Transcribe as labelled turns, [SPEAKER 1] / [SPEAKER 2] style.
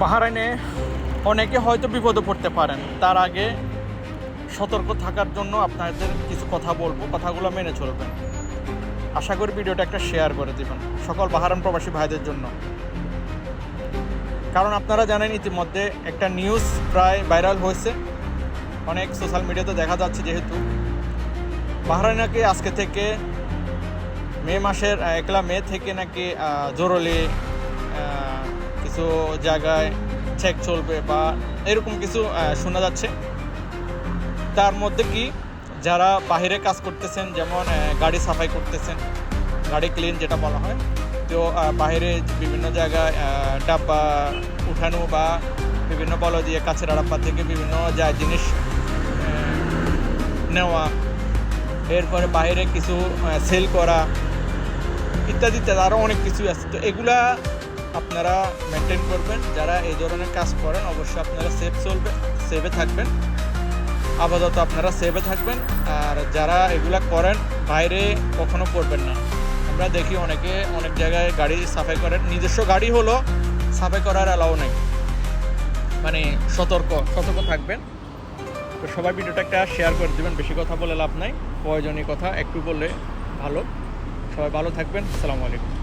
[SPEAKER 1] বাহরাইনে অনেকে হয়তো বিপদে পড়তে পারেন, তার আগে সতর্ক থাকার জন্য আপনাদের কিছু কথা বলবো, কথাগুলো মেনে চলবেন। আশা করি ভিডিওটা একটা শেয়ার করে দেবেন সকল বাহরাইন প্রবাসী ভাইদের জন্য। কারণ আপনারা জানেন ইতিমধ্যে একটা নিউজ প্রায় ভাইরাল হয়েছে, অনেক সোশ্যাল মিডিয়াতে দেখা যাচ্ছে, যেহেতু বাহরাইন নাকি আজকে থেকে মাসের 1 মে থেকে নাকি জরুরি কিছু জায়গায় চেক চলবে বা এরকম কিছু শোনা যাচ্ছে। তার মধ্যে কি যারা বাহিরে কাজ করতেছেন, যেমন গাড়ি সাফাই করতেছেন, গাড়ি ক্লিন যেটা বলা হয়, তো বাহিরে বিভিন্ন জায়গায় ডাব্বা উঠানো বা বিভিন্ন বল দিয়ে কাছের ডাব্বা থেকে বিভিন্ন জিনিস নেওয়া, এরপরে বাইরে কিছু সেল করা ইত্যাদি ইত্যাদি আরও অনেক কিছুই আছে। তো এগুলা আপনারা মেনটেন করবেন। যারা এই ধরনের কাজ করেন অবশ্যই আপনারা সেভে থাকবেন, আপাতত আপনারা সেভে থাকবেন। আর যারা এগুলা করেন বাইরে কখনো করবেন না। আমরা দেখি অনেকে অনেক জায়গায় গাড়ি সাফাই করেন, নিজস্ব গাড়ি হলো সাফাই করার অ্যালাউ নেই, মানে সতর্ক থাকবেন। তো সবাই ভিডিওটা একটা শেয়ার করে দেবেন, বেশি কথা বলে লাভ নাই, প্রয়োজনীয় কথা একটু বললে ভালো। সবাই ভালো থাকবেন, আসসালামু আলাইকুম।